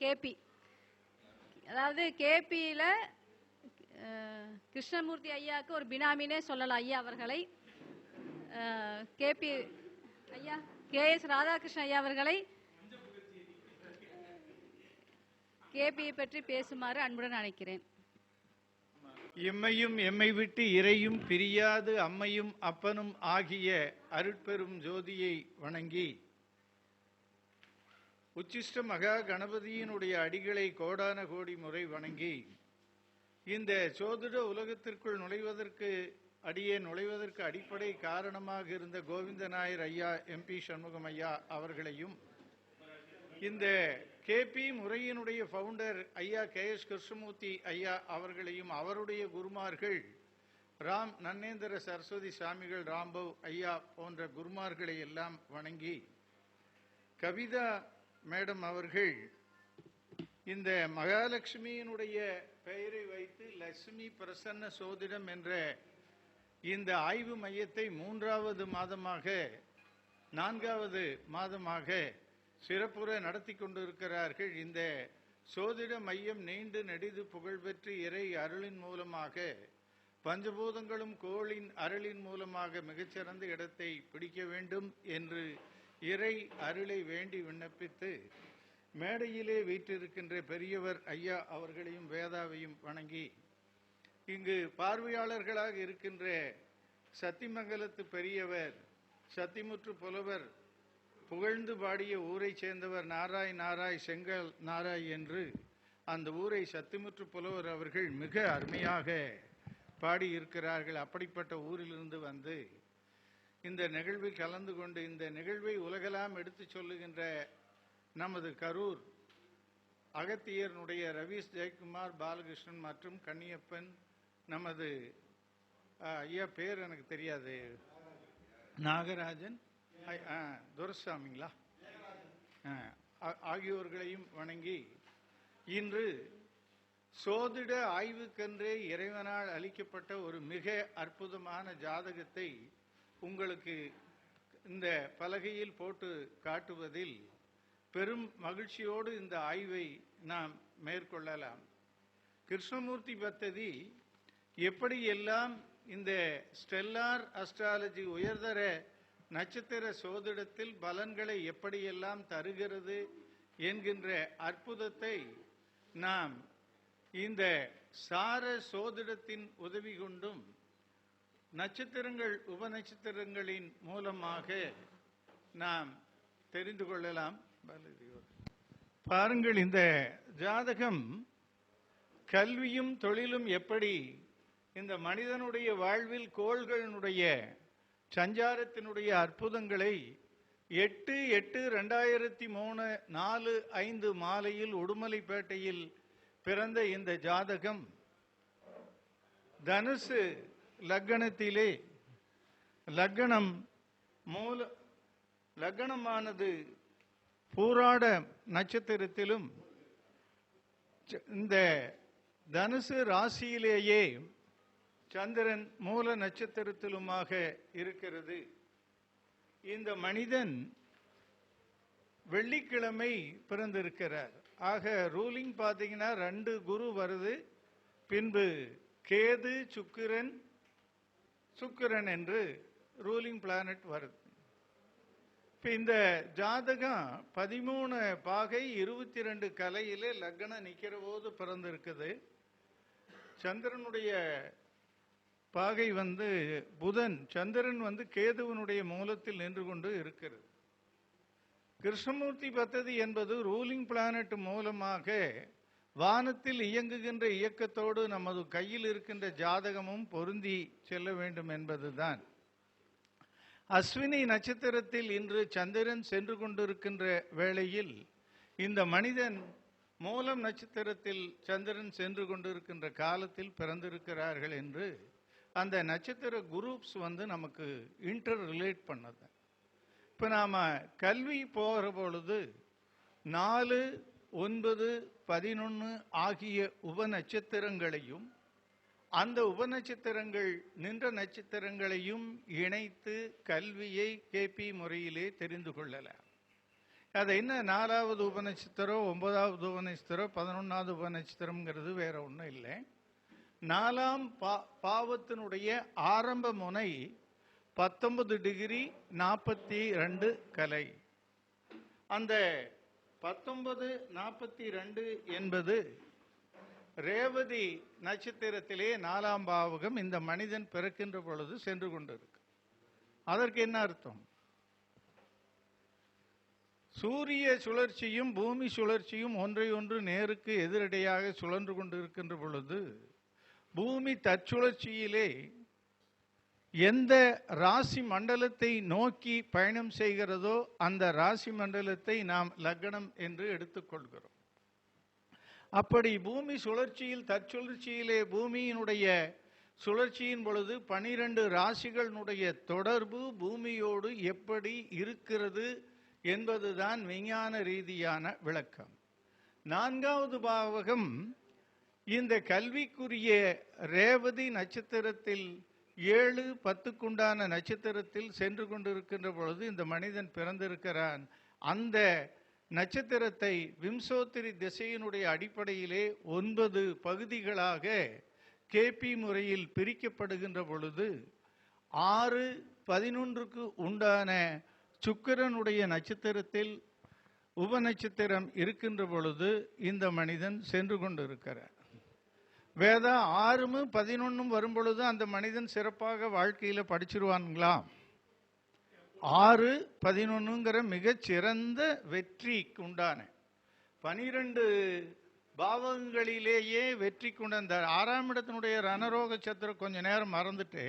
KP. அதாவது கேபியில் கிருஷ்ணமூர்த்தி ஐயாவுக்கு ஒரு பினாமினே சொல்லலாம். ஐயா அவர்களை கேபி ஐயா KS ராதாகிருஷ்ணன் ஐயா அவர்களை கேபியை பற்றி பேசுமாறு அன்புடன் அழைக்கிறேன். எம்மையும் எம்மை விட்டு இறையும் பிரியாது அம்மையும் அப்பனும் ஆகிய அருட்பெரும் ஜோதியை வணங்கி உச்சிஷ்ட மகா கணபதியினுடைய அடிகளை கோடான கோடி முறை வணங்கி இந்த சோதிட உலகத்திற்குள் நுழைவதற்கு அடிப்படை காரணமாக இருந்த கோவிந்த நாயர் ஐயா, MP சண்முகம் ஐயா அவர்களையும், இந்த கேபி முறையினுடைய ஃபவுண்டர் ஐயா KS கிருஷ்ணமூர்த்தி ஐயா அவர்களையும், அவருடைய குருமார்கள் ராம் நன்னேந்திர சரஸ்வதி சாமிகள், ராம்பவ் ஐயா போன்ற குருமார்களை எல்லாம் வணங்கி, கவிதா மேடம் அவர்கள் இந்த மகாலட்சுமியினுடைய பெயரை வைத்து லட்சுமி பிரசன்ன சோதிடம் என்ற இந்த ஆய்வு மையத்தை 4வது மாதமாக சிறப்புற நடத்தி கொண்டிருக்கிறார்கள். இந்த சோதிட மையம் நீண்டு நெடிது புகழ்பெற்று இறை அருளின் மூலமாக, பஞ்சபூதங்களும் கோளின் அருளின் மூலமாக மிகச்சிறந்த இடத்தை பிடிக்க வேண்டும் என்று இறை அருளை வேண்டி விண்ணப்பித்து, மேடையிலே வீற்றிருக்கின்ற பெரியவர் ஐயா அவர்களையும் வேதாவையும் வணங்கி, இங்கு பார்வையாளர்களாக இருக்கின்ற சத்திமங்கலத்து பெரியவர், சத்திமுற்று புலவர், புகழ்ந்து பாடிய ஊரை சேர்ந்தவர் நாராய் செங்கல் நாராய் என்று அந்த ஊரை சத்திமுற்று புலவர் அவர்கள் மிக அருமையாக பாடியிருக்கிறார்கள். அப்படிப்பட்ட ஊரிலிருந்து வந்து இந்த நிகழ்வில் கலந்து கொண்டு இந்த நிகழ்வை உலகெல்லாம் எடுத்து சொல்லுகின்ற நமது கரூர் அகத்தியனுடைய ரவீஷ் ஜெயக்குமார், பாலகிருஷ்ணன் மற்றும் கன்னியப்பன், நமது ஐயா பேர் எனக்கு தெரியாது, நாகராஜன், துரசாமிங்களா, ஆகியோர்களையும் வணங்கி, இன்று சோதிட ஆய்வுக்கென்றே இறைவனால் அளிக்கப்பட்ட ஒரு மிக அற்புதமான ஜாதகத்தை உங்களுக்கு இந்த பலகையில் போட்டு காட்டுவதில் பெரும் மகிழ்ச்சியோடு இந்த ஆய்வை நாம் மேற்கொள்ளலாம். கிருஷ்ணமூர்த்தி பத்ததி எப்படியெல்லாம் இந்த ஸ்டெல்லார் அஸ்ட்ராலஜி உயர்தர நட்சத்திர சோதிடத்தில் பலன்களை எப்படியெல்லாம் தருகிறது என்கின்ற அற்புதத்தை நாம் இந்த சார சோதிடத்தின் உதவி கொண்டும் நட்சத்திரங்கள் உபநட்சத்திரங்களின் மூலமாக நாம் தெரிந்து கொள்ளலாம். பாருங்கள், இந்த ஜாதகம் கல்வியும் தொழிலும் எப்படி இந்த மனிதனுடைய வாழ்வில் கோள்களினுடைய சஞ்சாரத்தினுடைய அற்புதங்களை 8/8/2003 4:05 மாலையில் உடுமலைப்பேட்டையில் பிறந்த இந்த ஜாதகம் தனுசு லக்னத்திலே லக்னமானது பூராட நட்சத்திரத்திலும் இந்த தனுசு ராசியிலேயே சந்திரன் மூல நட்சத்திரத்திலுமாக இருக்கிறது. இந்த மனிதன் வெள்ளிக்கிழமை பிறந்திருக்கிறார். ஆக ரூலிங் பார்த்தீங்கன்னா 2 குரு வருது, பின்பு கேது சுக்கிரன் என்று ரூலிங் பிளானட் வருது. இந்த ஜாதகம் 13 பாகை 22 கலையிலே லக்னம் நிற்கிற போது பிறந்திருக்குது. சந்திரனுடைய பாகை புதன், சந்திரன் கேதுவனுடைய மூலத்தில் நின்று கொண்டு இருக்கிறது. கிருஷ்ணமூர்த்தி பத்ததி என்பது ரூலிங் பிளானட் மூலமாக வானத்தில் இயங்குகின்ற இயக்கத்தோடு நமது கையில் இருக்கின்ற ஜாதகமும் பொருந்தி செல்ல வேண்டும் என்பதுதான். அஸ்வினி நட்சத்திரத்தில் இன்று சந்திரன் சென்று கொண்டிருக்கின்ற வேளையில் இந்த மனிதன் மூலம் நட்சத்திரத்தில் சந்திரன் சென்று கொண்டிருக்கின்ற காலத்தில் பிறந்திருக்கிறார்கள் என்று அந்த நட்சத்திர குரூப்ஸ் நமக்கு இன்டர் ரிலேட் பண்ணது. இப்போ நாம் கல்வி போகிற பொழுது 4, 9, 11 ஆகிய உபநட்சத்திரங்களையும் அந்த உபநட்சத்திரங்கள் நின்ற நட்சத்திரங்களையும் இணைத்து கல்வியை கேபி முறையிலே தெரிந்து கொள்ளலாம். அது என்ன 4வது உபநட்சத்திரம், 9வது உபநட்சத்திரம், 11வது உபநட்சத்திரம்ங்கிறது வேற ஒன்றும் இல்லை. 4ஆம் பாவத்தினுடைய ஆரம்ப முனை 19 டிகிரி 42 கலை. அந்த 1942 என்பது ரேவதி நட்சத்திரத்திலே 4ஆம் பாவகம் இந்த மனிதன் பிறக்கின்ற பொழுது சென்று கொண்டிருக்கு. அதற்கு என்ன அர்த்தம்? சூரிய சுழற்சியும் பூமி சுழற்சியும் ஒன்றை ஒன்று நேருக்கு எதிரடையாக சுழன்று கொண்டு இருக்கின்ற பொழுது பூமி தற்சுழற்சியிலே எந்த ராசி மண்டலத்தை நோக்கி பயணம் செய்கிறதோ அந்த ராசி மண்டலத்தை நாம் லக்னம் என்று எடுத்துக்கொள்கிறோம். அப்படி பூமி சுழற்சியில் தற்சுழற்சியிலே பூமியினுடைய சுழற்சியின் பொழுது 12 ராசிகளினுடைய தொடர்பு பூமியோடு எப்படி இருக்கிறது என்பதுதான் விஞ்ஞான ரீதியான விளக்கம். 4வது பாவகம் இந்த கல்விக்குரிய ரேவதி நட்சத்திரத்தில் 7, 10க்குண்டான நட்சத்திரத்தில் சென்று கொண்டிருக்கின்ற பொழுது இந்த மனிதன் பிறந்திருக்கிறான். அந்த நட்சத்திரத்தை விம்சோத்திரி திசையினுடைய அடிப்படையிலே 9 பகுதிகளாக கேபி முறையில் பிரிக்கப்படுகின்ற பொழுது 6, 11க்கு உண்டான சுக்கிரனுடைய நட்சத்திரத்தில் உபநட்சத்திரம் இருக்கின்ற பொழுது இந்த மனிதன் சென்று கொண்டிருக்கிறார். வேதா 6, 11 வரும் பொழுது அந்த மனிதன் சிறப்பாக வாழ்க்கையில் படிச்சிருவானுங்களா? 6, 11ங்கிற மிகச்சிறந்த வெற்றிக்கு உண்டான 12 பாவங்களிலேயே வெற்றி கொண்ட அந்த 6ஆம் இடத்தினுடைய ரணரோக சத்திரம் கொஞ்ச நேரம் மறந்துட்டு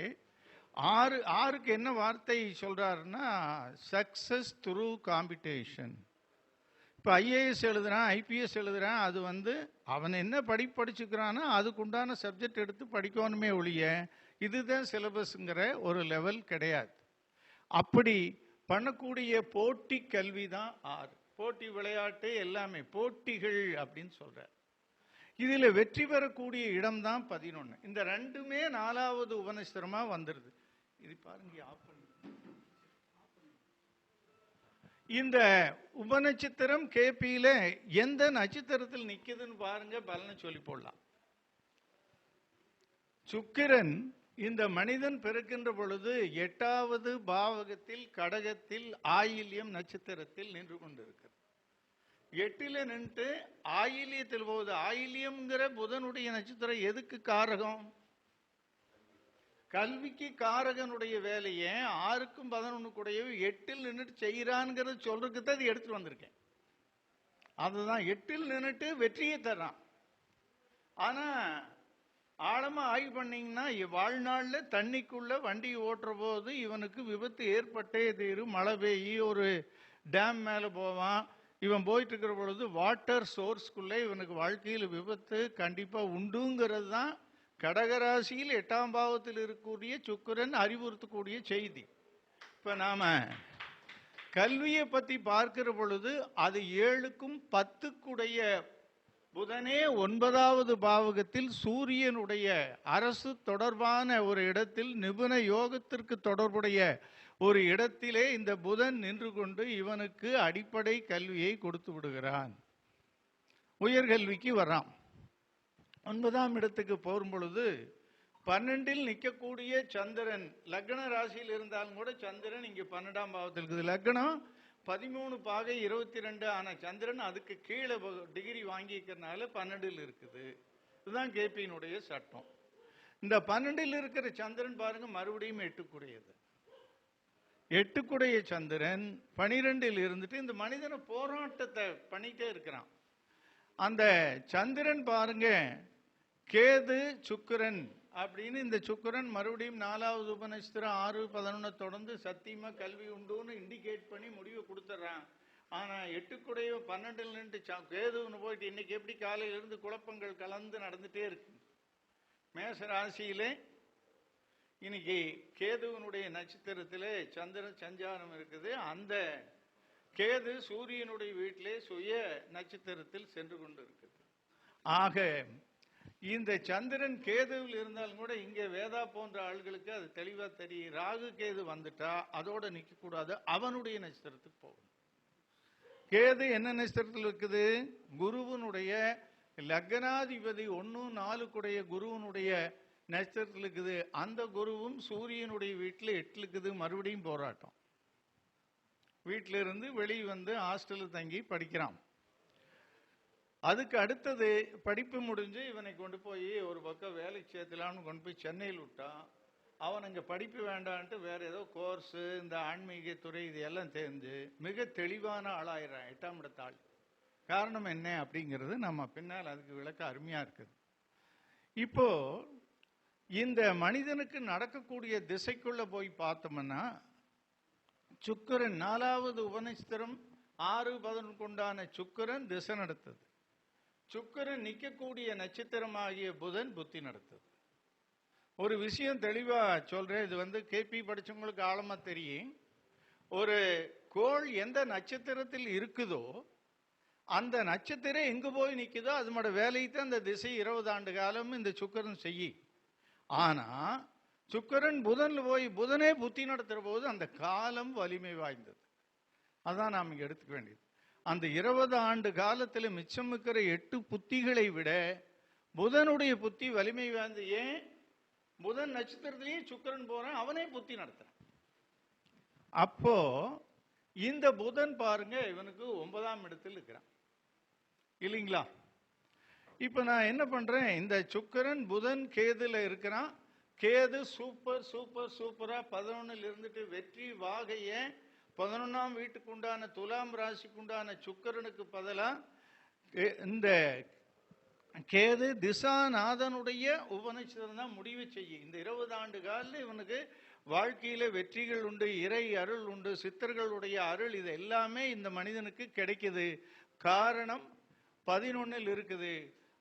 6க்கு என்ன வார்த்தை சொல்றாருன்னா சக்சஸ் த்ரூ காம்படிஷன். இப்போ ஐஏஎஸ் எழுதுறான், ஐபிஎஸ் எழுதுறான், அது அவன் என்ன படிச்சுக்கிறானோ அதுக்குண்டான சப்ஜெக்ட் எடுத்து படிக்கணுமே ஒழிய இதுதான் சிலபஸ்ங்கிற ஒரு லெவல் கிடையாது. அப்படி பண்ணக்கூடிய போட்டி கல்வி தான் 6. போட்டி விளையாட்டு எல்லாமே போட்டிகள் அப்படின்னு சொல்ற. இதுல வெற்றி பெறக்கூடிய இடம் தான் 11. இந்த ரெண்டுமே 4வது உபநட்சத்திரமா வந்துருது. இது பாருங்க, இந்த உபநட்சத்திரம் கேபியில எந்த நட்சத்திரத்தில் நிக்குதுன்னு பாருங்க, பலனை சொல்லி போடலாம். சுக்கிரன் இந்த மனிதன் பிறக்கின்ற பொழுது 8வது பாவகத்தில் கடகத்தில் ஆயில்யம் நட்சத்திரத்தில் நின்று கொண்டிருக்கிறது. 8ல் நின்று ஆயில்யத்தில் போகுது. ஆயில்யம்ங்கிற புதனுடைய நட்சத்திரம் எதுக்கு காரகம்? கல்விக்கு காரகனுடைய வேலையை 6க்கும் 11 8ல் நின்றுட்டு செய்யறான்ங்கிறது சொல்றதுக்கு தான் இது எடுத்துட்டு வந்திருக்கேன். அதுதான் 8ல் நின்றுட்டு வெற்றியை தர்றான். ஆனா ஆழமா ஆய்வு பண்ணீங்கன்னா வாழ்நாள்ல தண்ணிக்குள்ள வண்டி ஓட்டுற போது இவனுக்கு விபத்து ஏற்பட்டே தீரும். மழை பெய்யி ஒரு டேம் மேல போவான். இவன் போயிட்டு இருக்கிற பொழுது வாட்டர் சோர்ஸ்குள்ள இவனுக்கு வாழ்க்கையில் விபத்து கண்டிப்பா உண்டுங்கிறது தான் கடகராசியில் 8ஆம் பாவத்தில் இருக்கக்கூடிய சுக்கிரன் அறிவுறுத்தக்கூடிய செய்தி. இப்ப நாம கல்வியை பத்தி பார்க்கிற பொழுது அது 7க்கும் 10க்குடைய புதனே 9வது பாவகத்தில் சூரியனுடைய அரசு தொடர்பான ஒரு இடத்தில் நிபுண யோகத்திற்கு தொடர்புடைய ஒரு இடத்திலே இந்த புதன் நின்று கொண்டு இவனுக்கு அடிப்படை கல்வியை கொடுத்து விடுகிறான். உயர்கல்விக்கு வர்றான். 9ஆம் இடத்துக்கு போகும் பொழுது 12ல் நிற்கக்கூடிய சந்திரன் லக்ன ராசியில் இருந்தாலும் கூட சந்திரன் இங்க 12ஆம் பாவத்தில் இருக்குது. லக்னம் 13 பாகை 22 ஆன சந்திரன் அதுக்கு கீழே டிகிரி வாங்கிக்கிறதுனால 12ல் இருக்குது. இதுதான் கேபியினுடைய சட்டம். இந்த 12ல் இருக்கிற சந்திரன் பாருங்க மறுபடியும் 8க்குடையது. 8க்குடைய சந்திரன் 12ல் இருந்துட்டு இந்த மனிதனை போராட்டத்தை பண்ணிட்டே இருக்கிறான். அந்த சந்திரன் பாருங்க கேது சுக்கிரன் அப்படின்னு இந்த சுக்கிரன் மறுபடியும் 4வது உபநட்சத்திரம் 6, 11 தொடர்ந்து சத்தியமா கல்வி உண்டுன்னு இண்டிகேட் பண்ணி முடிவு கொடுத்துட்றான். ஆனா 8க்குடைய 12ல் நின்று கேதுன்னு போயிட்டு இன்னைக்கு எப்படி காலையில இருந்து குழப்பங்கள் கலந்து நடந்துட்டே இருக்கு. மேச ராசியிலே இன்னைக்கு கேதுவனுடைய நட்சத்திரத்திலே சந்திரன் சஞ்சாரம் இருக்குது. அந்த கேது சூரியனுடைய வீட்டிலே சுய நட்சத்திரத்தில் சென்று கொண்டு இருக்குது. ஆக இந்த சந்திரன் கேதுவில் இருந்தாலும் கூட இங்க வேதா போன்ற ஆள்களுக்கு அது தெளிவா தெரியும். ராகு கேது வந்துட்டா அதோட நிக்க கூடாது, அவனுடைய நட்சத்திரத்துக்கு போகணும். கேது என்ன நட்சத்திரத்தில் இருக்குது? குருவனுடைய லக்னாதிபதி 1-4 கூடைய குருவனுடைய நட்சத்திரத்தில் இருக்குது. அந்த குருவும் சூரியனுடைய வீட்டில் 8 இருக்குது. மறுபடியும் போராட்டம். வீட்டில இருந்து வெளியே வந்து ஹாஸ்டலில் தங்கி படிக்கிறான். அதுக்கு அடுத்தது படிப்பு முடிஞ்சு இவனை கொண்டு போய் ஒரு பக்கம் வேலைக்கு சேர்த்தலான்னு கொண்டு போய் சென்னையில் விட்டான். அவன் இங்கே படிப்பு வேண்டான்ட்டு வேற ஏதோ கோர்ஸு, இந்த ஆன்மீக துறை இது எல்லாம் தெரிஞ்சு மிக தெளிவான ஆளாயிடுறான், 8ஆம் இடத்தாள். காரணம் என்ன அப்படிங்கிறது நம்ம பின்னால் அதுக்கு விளக்க அருமையா இருக்குது. இப்போ இந்த மனிதனுக்கு நடக்கக்கூடிய திசைக்குள்ள போய் பார்த்தோம்னா, சுக்கிரன் 4வது உபநட்சத்திரம் 6-11 கொண்டான சுக்கிரன் திசை நடத்தது. சுக்கிரன் நிற்கக்கூடிய நட்சத்திரமாகிய புதன் புத்தி நடத்தது. ஒரு விஷயம் தெளிவா சொல்றேன், இது வந்து கேபி படிச்சவங்களுக்கு ஆழமா தெரியும். ஒரு கோள் எந்த நட்சத்திரத்தில் இருக்குதோ அந்த நட்சத்திரம் எங்க போய் நிற்குதோ அதனோட வேலையை தான் அந்த திசை 20 ஆண்டு காலம் இந்த சுக்கிரன் செய்யும். ஆனா சுக்கிரன் புதன்ல போய் புதனே புத்தி நடத்துற போது அந்த காலம் வலிமை வாய்ந்தது. அதான் நாம் இங்க எடுத்துக்க வேண்டியது. அந்த 20 ஆண்டு காலத்தில் மிச்சம் இருக்கிற 8 புத்திகளை விட புதனுடைய புத்தி வலிமை வாய்ந்தது. ஏன்? புதன் நட்சத்திரத்திலேயே சுக்கிரன் போறான், அவனே புத்தி நடத்துறான். அப்போ இந்த புதன் பாருங்க, இவனுக்கு 9ஆம் இடத்தில் இருக்கிறான் இல்லைங்களா? இப்ப நான் என்ன பண்றேன், இந்த சுக்கிரன் புதன் கேதுல இருக்கிறான். கேது சூப்பர் சூப்பர் சூப்பரா 11ல் இருந்துட்டு வெற்றி வாகைய 11ஆம் வீட்டுக்கு உண்டான துலாம் ராசிக்கு உண்டான சுக்கிரனுக்கு பதிலா இந்த கேது திசாநாதனுடைய உபநட்சத்திரம் தான் முடிவு செய்யும். இந்த 20 ஆண்டு காலில் இவனுக்கு வாழ்க்கையில வெற்றிகள் உண்டு, இறை அருள் உண்டு, சித்தர்களுடைய அருள், இது எல்லாமே இந்த மனிதனுக்கு கிடைக்குது. காரணம் 11ல் இருக்குது.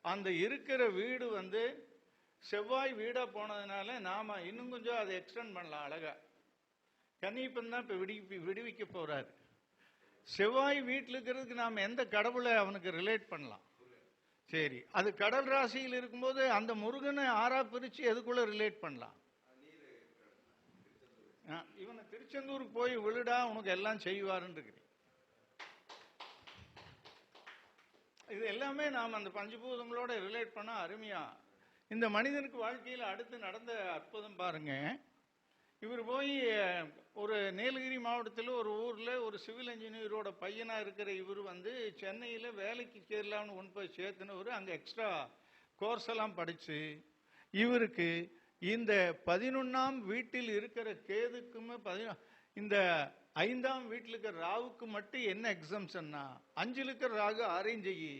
அந்த இருக்கிற வீடு வந்து செவ்வாய் வீடா போனதுனால நாம இன்னும் கொஞ்சம் அதை எக்ஸ்டெண்ட் பண்ணலாம் அழகா. கன்னியப்பன் தான் இப்ப விடுவிக்க போறாரு. செவ்வாய் வீட்டில் இருக்கிறதுக்கு நாம எந்த கடவுளை அவனுக்கு ரிலேட் பண்ணலாம்? சரி, அது கடல் ராசியில் இருக்கும்போது அந்த முருகனை 6ஆ பிரிச்சு எதுக்குள்ள ரிலேட் பண்ணலாம்? இவனை திருச்செந்தூருக்கு போய் விழுடா உனக்கு எல்லாம் செய்வாருன்னு இருக்கிறேன். இது எல்லாமே நாம் அந்த பஞ்சபூதங்களோட ரிலேட் பண்ண அருமையா. இந்த மனிதனுக்கு வாழ்க்கையில் அடுத்து நடந்த அற்புதம் பாருங்க. இவர் போய் ஒரு நீலகிரி மாவட்டத்தில் ஒரு ஊர்ல ஒரு சிவில் இன்ஜினியரோட பையனா இருக்கிற இவர் வந்து சென்னையில வேலைக்கு சேரலாம்னு கொண்டு போய் சேர்த்துனவர். அங்க எக்ஸ்ட்ரா கோர்ஸ் எல்லாம் படிச்சு இவருக்கு இந்த 11ஆம் வீட்டில் இருக்கிற கேதுக்குமே இந்த 5ஆம் வீட்டில் இருக்கிற ராகுக்கு மட்டும் என்ன எக்ஸம்ஷன்னா, 5ல் இருக்கிற ராகு 6ஐயும் செய்யி,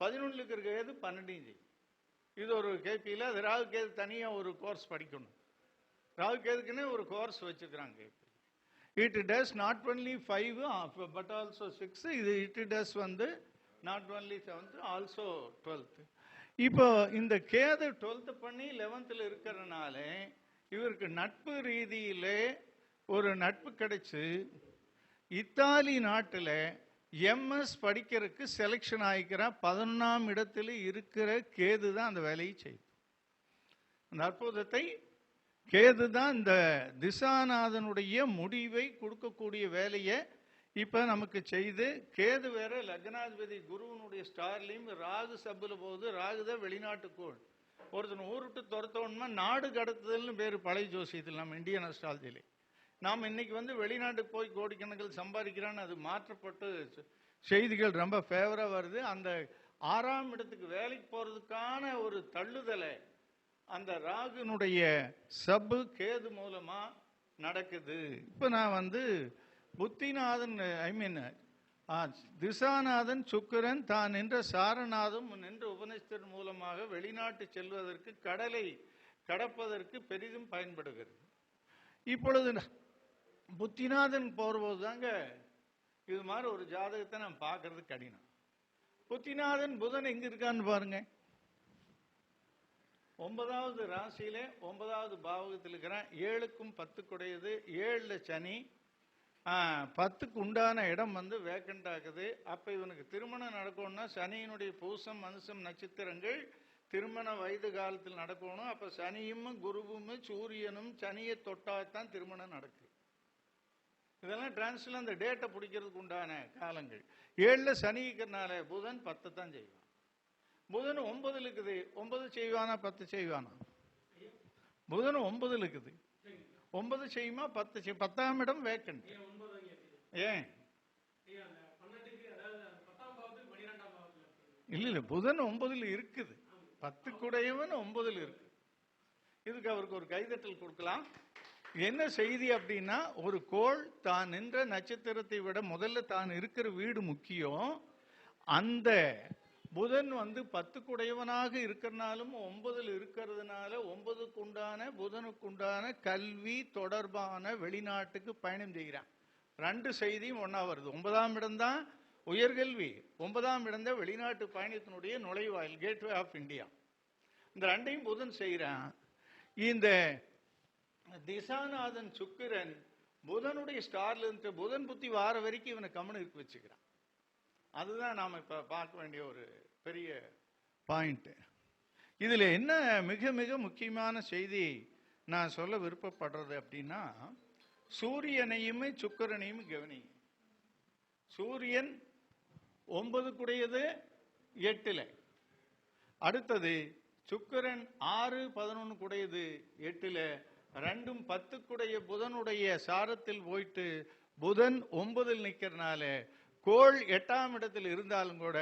11ல் இருக்கிற கேது 12ஐயும் செய்யும். இது ஒரு கேபியில் அது ராகு கேது தனியா ஒரு கோர்ஸ் படிக்கணும். ராகு கேதுக்குன்னு ஒரு கோர்ஸ் வச்சிருக்கிறாங்க. It does not only 5 but also 6. இது இட் டஸ் வந்து not only 7th also 12th. இப்போ இந்த கேது 12th பண்ணி 11ல் இருக்கிறதுனால இவருக்கு நட்பு ரீதியிலே ஒரு நட்பு கிடைச்சு இத்தாலி நாட்டில் எம்எஸ் படிக்கிறதுக்கு செலக்ஷன் ஆகிக்கிறான். 11ஆம் இடத்துல இருக்கிற கேது தான் அந்த வேலையை செய்யுது. அந்த அற்புதத்தை கேது தான் இந்த திசாநாதனுடைய முடிவை கொடுக்கக்கூடிய வேலையை இப்ப நமக்கு செய்து. கேது வேற லக்னாதிபதி குருவனுடைய ஸ்டார்லையும் ராகு சப்புல போகுது. ராகுதான் வெளிநாட்டுக்கோள். ஒருத்தன் ஊருட்டு துரத்தோணுமா நாடு கடத்துதல்னு பேரு பழைய ஜோசியத்தில் நம்ம இந்தியன் அஸ்ட்ராலஜியிலே. நாம் இன்னைக்கு வந்து வெளிநாட்டுக்கு போய் கோடிக்கணக்கில் சம்பாதிக்கிறான்னு அது மாற்றப்பட்டு செய்திகள் ரொம்ப ஃபேவரா வருது. அந்த 6ஆம் இடத்துக்கு வேலைக்கு போறதுக்கான ஒரு தள்ளுதலை அந்த ராகுனுடைய சப்பு கேது மூலமா நடக்குது. இப்ப நான் வந்து புத்திநாதன் திசாநாதன் சுக்கிரன் தான் நின்ற சாரநாதம் நின்ற உபநிஷத்தின் மூலமாக வெளிநாட்டு செல்வதற்கு கடலை கடப்பதற்கு பெரிதும் பயன்படுகிறது. இப்பொழுது புத்திநாதன் போறபோது தாங்க இது மாதிரி ஒரு ஜாதகத்தை நான் பார்க்கறது கடினம். புத்திநாதன் புதன் எங்க இருக்கான்னு பாருங்க. 9வது ராசியில 9வது பாவகத்தில் இருக்கிறான். 7க்கும் 10க்கு உடையது. 7ல சனி, 10க்கு உண்டான இடம் வந்து வேக்கண்ட் ஆகுது. அப்ப இவனுக்கு திருமணம் நடக்கணும்னா சனியினுடைய பூசம் மனுஷம் நட்சத்திரங்கள் திருமண வயது காலத்தில் நடக்கணும். அப்ப சனியும் குருவும் சூரியனும் சனியை தொட்டாத்தான் திருமணம் நடக்கு. இதெல்லாம் டிரான்ஸ்ல அந்த டேட்டை பிடிக்கிறதுக்கு உண்டான காலங்கள். 7ல் சனி இருக்கிறனால புதன் 10 தான் செய்வான். புதன் 9 இருக்குது, 9 செய்வானா 10 செய்வானா? புதன் 9 இருக்குது, 9 செய்யுமா 10 செய்யும்? 10ஆம் இடம் வேக்கண்ட். ஏன் இல்ல புதன் 9ல் இருக்குது, 10 கூடையவன் 9ல் இருக்கு. இதுக்கு அவருக்கு ஒரு கைதட்டல் கொடுக்கலாம். என்ன செய்தி அப்படின்னா, ஒரு கோள் தான் நின்ற நட்சத்திரத்தை விட முதல்ல தான் இருக்கிற வீடு முக்கியம். அந்த புதன் 10 கூடையவனாக இருக்கிறனாலும் 9ல் இருக்கிறதுனால 9க்குண்டான புதனுக்குண்டான கல்வி தொடர்பான வெளிநாட்டுக்கு பயணம் செய்கிறான். 2 செய்தியும் ஒன்னா வருது. 9ஆம் இடம் தான் உயர்கல்வி, 9ஆம் இடம் தான் வெளிநாட்டு பயணத்தினுடைய நுழைவாயில், கேட்வே ஆஃப் இந்தியா. இந்த 2ஐயும் புதன் செய்கிறான். இந்த திசாநாதன் சுக்கிரன் புதனுடைய ஸ்டார்ல இருந்து புதன் புத்தி வார வரைக்கும் இவனை கம்முன்னு இருக்க வச்சுக்கிறான். அதுதான் நாம இப்ப பார்க்க வேண்டிய ஒரு பெரிய பாயிண்ட். இதுல என்ன மிக மிக முக்கியமான செய்தி நான் சொல்ல விருப்பப்படுறது அப்படின்னா, சூரியனையுமே சுக்கிரனையும் கவனி. சூரியன் 9 கூடையது 8ல், அடுத்தது சுக்கிரன் 6, 11 கூடையது 8ல், 2ம் 10 கூடைய புதனுடைய சாரத்தில் போயிட்டு புதன் 9ல் நிற்கிறனால கோள் 8ஆம் இடத்தில் இருந்தாலும் கூட,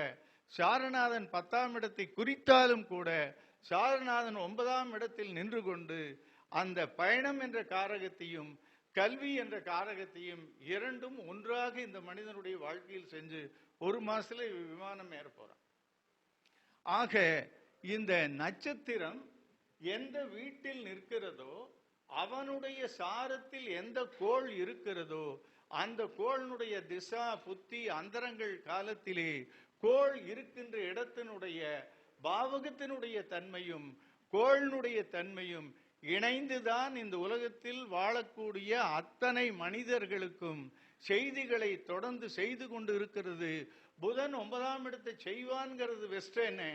சாரநாதன் 10ஆம் இடத்தை குறித்தாலும் கூட, சாரநாதன் 9ஆம் இடத்தில் நின்று கொண்டு அந்த பயணம் என்ற காரகத்தையும் கல்வி என்ற காரகத்தையும் இரண்டும் ஒன்றாக இந்த மனிதனுடைய வாழ்க்கையில் செஞ்சு 1 மாசத்துல விமானம் ஏற போறான். ஆக இந்த நட்சத்திரம் எந்த வீட்டில் நிற்கிறதோ, அவனுடைய சாரத்தில் எந்த கோள் இருக்கிறதோ, அந்த கோளினுடைய திசா புத்தி அந்தரங்கள் காலத்திலே கோள் இருக்கின்ற இடத்தினுடைய பாவகத்தினுடைய தன்மையும் கோளினுடைய தன்மையும் இணைந்துதான் இந்த உலகத்தில் வாழக்கூடிய அத்தனை மனிதர்களுக்கும் செய்திகளை தொடர்ந்து செய்து கொண்டு இருக்கிறது. புதன் 9ஆம் இடத்தை செய்வான்கிறது வெஸ்டர்னு.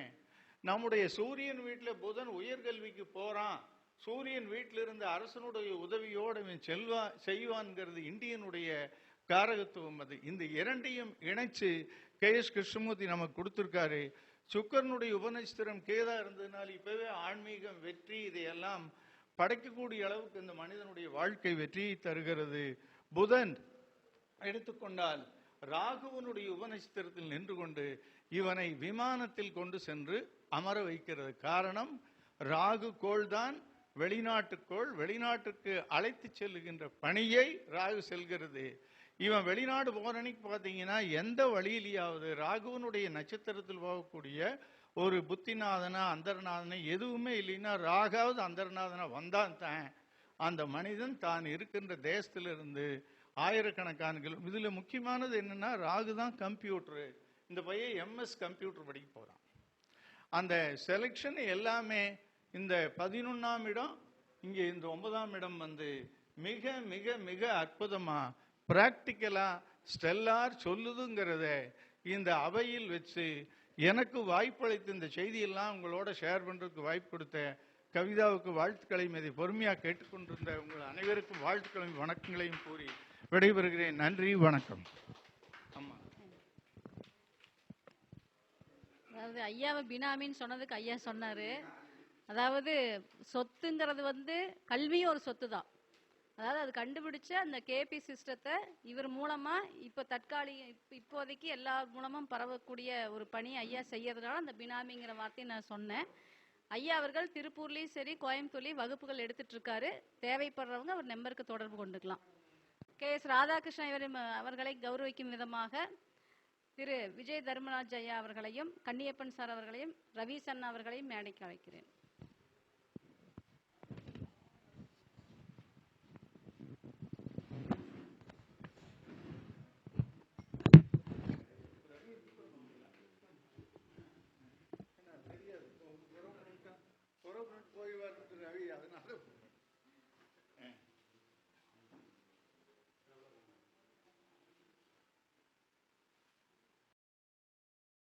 நம்முடைய சூரியன் வீட்டில் புதன் உயர்கல்விக்கு போறான், சூரியன் வீட்டில் இருந்த அரசனுடைய உதவியோடு செய்வான்கிறது இந்தியனுடைய காரகத்துவம். அது இந்த இரண்டையும் இணைச்சு KS கிருஷ்ணமூர்த்தி நமக்கு கொடுத்திருக்காரு. சுக்கரனுடைய உபநட்சத்திரம் கேதா இருந்ததுனால இப்பவே ஆன்மீகம் வெற்றி இதையெல்லாம் படைக்கக்கூடிய அளவுக்கு இந்த மனிதனுடைய வாழ்க்கை வெற்றியை தருகிறது. புதன் எடுத்துக்கொண்டால் ராகுவனுடைய உபநட்சத்திரத்தில் நின்று கொண்டு இவனை விமானத்தில் கொண்டு சென்று அமர வைக்கிறது. காரணம், ராகு கோள் தான் வெளிநாட்டு கோள், வெளிநாட்டுக்கு அழைத்து செல்லுகின்ற பணியை ராகு செல்கிறது. இவன் வெளிநாடு போற அன்னைக்கு பார்த்தீங்கன்னா எந்த வழியிலேயாவது ராகுவனுடைய நட்சத்திரத்தில் போகக்கூடிய ஒரு புத்திநாதனா அந்தர்நாதனா எதுவுமே இல்லைன்னா, ராகாவது அந்தர்நாதனா வந்தான் தான் அந்த மனிதன் தான் இருக்கின்ற தேசத்திலிருந்து ஆயிரக்கணக்கான இதுல முக்கியமானது என்னன்னா, ராகு தான் கம்ப்யூட்டரு. இந்த பையன் MS கம்ப்யூட்டர் படிக்க போறான். அந்த செலக்ஷன் எல்லாமே இந்த 11ஆம் இடம், இங்க இந்த 9ஆம் இடம் மிக மிக மிக அற்புதமா பிராக்டிக்கலா ஸ்டெல்லார் சொல்லுதுங்கிறத இந்த அவையில் வச்சு எனக்கு வாய்ப்பளித்து இந்த செய்தியெல்லாம் உங்களோட ஷேர் பண்றதுக்கு வாய்ப்பு கொடுத்த கவிதாவுக்கு வாழ்த்துக்களையும் இதை பொறுமையாக கேட்டுக்கொண்டிருந்த உங்கள் அனைவருக்கும் வாழ்த்துக்களையும் வணக்கங்களையும் கூறி விடைபெறுகிறேன். நன்றி, வணக்கம். ஆமா, அதாவது ஐயாவை பினாமின்னு சொன்னதுக்கு ஐயா சொன்னாரு. அதாவது சொத்துங்கிறது கல்வியும் ஒரு சொத்து தான். அதாவது அது கண்டுபிடிச்ச அந்த KP சிஸ்டத்தை இவர் மூலமா இப்போதைக்கு எல்லா மூலமும் பரவக்கூடிய ஒரு பணி ஐயா செய்யறதுனால அந்த பினாமிங்கிற வார்த்தையை நான் சொன்னேன். ஐயா அவர்கள் திருப்பூர்லயும் சரி கோயம்புத்தூர்லயும் வகுப்புகள் எடுத்துட்டு இருக்காரு. தேவைப்படுறவங்க அவர் நம்பருக்கு தொடர்பு கொண்டுக்கலாம். KS ராதாகிருஷ்ணன் அவர்களை கௌரவிக்கும் விதமாக திரு விஜய் தர்மராஜ் ஐயா அவர்களையும் கன்னியப்பன் சார் அவர்களையும் ரவி சன்னா அவர்களையும் மேடைக்கு அழைக்கிறேன். போய் ரவி, அதனால